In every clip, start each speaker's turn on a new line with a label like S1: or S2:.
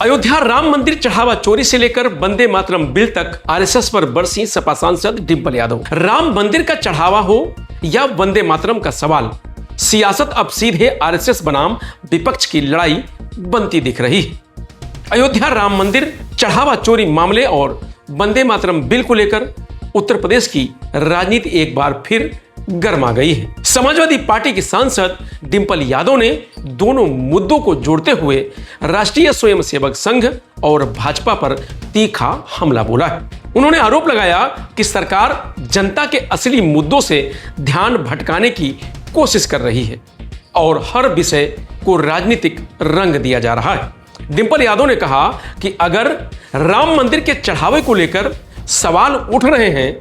S1: अयोध्या राम मंदिर चढ़ावा चोरी से लेकर वंदे मातरम बिल तक आरएसएस पर बरसी सपा सांसद डिंपल यादव। राम मंदिर का चढ़ावा हो या वंदे मातरम का सवाल, सियासत अब सीधे आरएसएस बनाम विपक्ष की लड़ाई बनती दिख रही है। अयोध्या राम मंदिर चढ़ावा चोरी मामले और वंदे मातरम बिल को लेकर उत्तर प्रदेश की राजनीति एक बार फिर गर्मा गई है। समाजवादी पार्टी की सांसद डिंपल यादव ने दोनों मुद्दों को जोड़ते हुए राष्ट्रीय स्वयंसेवक संघ और भाजपा पर तीखा हमला बोला है। उन्होंने आरोप लगाया कि सरकार जनता के असली मुद्दों से ध्यान भटकाने की कोशिश कर रही है और हर विषय को राजनीतिक रंग दिया जा रहा है। डिंपल यादव ने कहा कि अगर राम मंदिर के चढ़ावे को लेकर सवाल उठ रहे हैं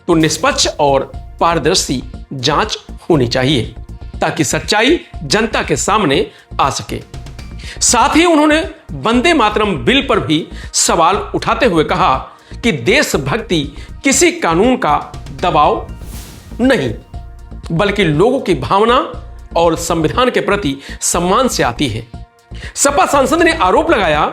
S1: तो निष्पक्ष और पारदर्शी जांच होनी चाहिए ताकि सच्चाई जनता के सामने आ सके। साथ ही उन्होंने वंदे मातरम बिल पर भी सवाल उठाते हुए कहा कि देशभक्ति किसी कानून का दबाव नहीं बल्कि लोगों की भावना और संविधान के प्रति सम्मान से आती है। सपा सांसद ने आरोप लगाया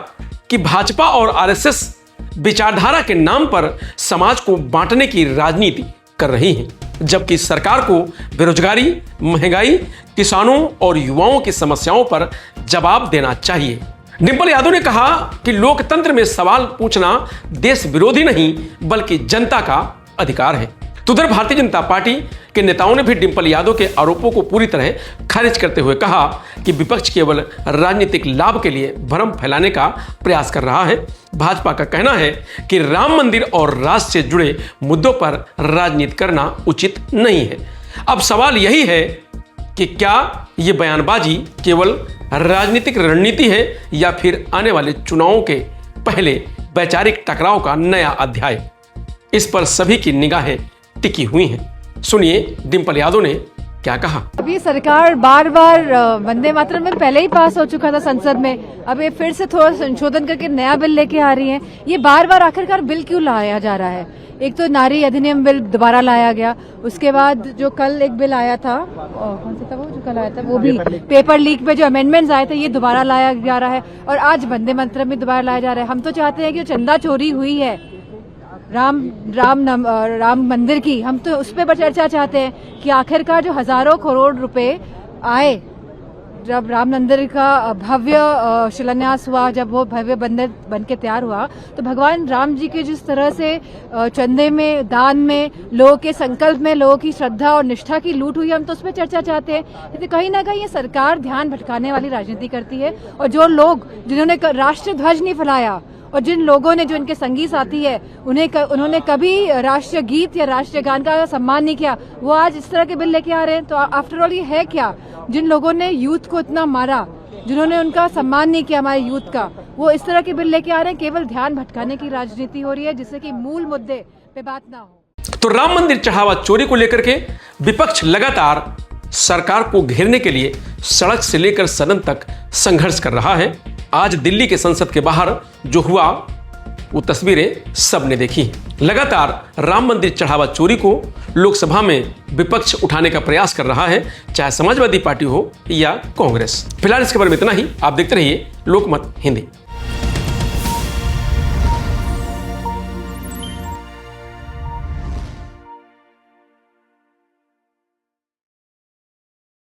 S1: कि भाजपा और आरएसएस विचारधारा के नाम पर समाज को बांटने की राजनीति कर रही है, जबकि सरकार को बेरोजगारी, महंगाई, किसानों और युवाओं की समस्याओं पर जवाब देना चाहिए। डिंपल यादव ने कहा कि लोकतंत्र में सवाल पूछना देश विरोधी नहीं बल्कि जनता का अधिकार है। तो उधर भारतीय जनता पार्टी के नेताओं ने भी डिंपल यादव के आरोपों को पूरी तरह खारिज करते हुए कहा कि विपक्ष केवल राजनीतिक लाभ के लिए भ्रम फैलाने का प्रयास कर रहा है। भाजपा का कहना है कि राम मंदिर और राष्ट्र से जुड़े मुद्दों पर राजनीति करना उचित नहीं है। अब सवाल यही है कि क्या ये बयानबाजी केवल राजनीतिक रणनीति है या फिर आने वाले चुनावों के पहले वैचारिक टकराव का नया अध्याय। इस पर सभी की निगाहें टिकी हुई हैं। सुनिए डिंपल यादव ने क्या कहा।
S2: अभी सरकार बार बार वंदे मातरम में पहले ही पास हो चुका था संसद में, अब ये फिर से थोड़ा संशोधन करके नया बिल लेके आ रही है। ये बार बार आखिरकार बिल क्यों लाया जा रहा है? एक तो नारी अधिनियम बिल दोबारा लाया गया, उसके बाद जो कल एक बिल आया था, कौन सा था वो जो कल आया था, वो भी पेपर लीक पे जो अमेंडमेंट्स आए थे ये दोबारा लाया जा रहा है और आज वंदे मातरम भी दोबारा लाया जा रहा है। हम तो चाहते हैं कि जो चंदा चोरी हुई है राम मंदिर की, हम तो उस पर चर्चा चाहते हैं कि आखिरकार जो हजारों करोड़ रुपए आए जब राम मंदिर का भव्य शिलान्यास हुआ, जब वो भव्य मंदिर बन के तैयार हुआ, तो भगवान राम जी के जिस तरह से चंदे में, दान में, लोगों के संकल्प में लोगों की श्रद्धा और निष्ठा की लूट हुई, हम तो उस पर चर्चा चाहते हैं। तो कहीं ना कहीं ये सरकार ध्यान भटकाने वाली राजनीति करती है और जो लोग जिन्होंने राष्ट्रीय ध्वज नहीं फहराया और जिन लोगों ने, जो इनके संगी साथी है, उन्होंने कभी राष्ट्रीय गीत या राष्ट्रीय गान का सम्मान नहीं किया, वो आज इस तरह के बिल लेके आ रहे हैं। तो आफ्टर ऑल ये है क्या? जिन लोगों ने यूथ को इतना मारा, जिन्होंने उनका सम्मान नहीं किया हमारे यूथ का, वो इस तरह के बिल लेके आ रहे हैं। केवल ध्यान भटकाने की राजनीति हो रही है जिससे कि मूल मुद्दे पे बात ना हो।
S1: तो राम मंदिर चढ़ावा चोरी को लेकर के विपक्ष लगातार सरकार को घेरने के लिए सड़क से लेकर सदन तक संघर्ष कर रहा है। आज दिल्ली के संसद के बाहर जो हुआ वो तस्वीरें सबने देखी। लगातार राम मंदिर चढ़ावा चोरी को लोकसभा में विपक्ष उठाने का प्रयास कर रहा है, चाहे समाजवादी पार्टी हो या कांग्रेस। फिलहाल इसके बारे में इतना ही। आप देखते रहिए लोकमत हिंदी।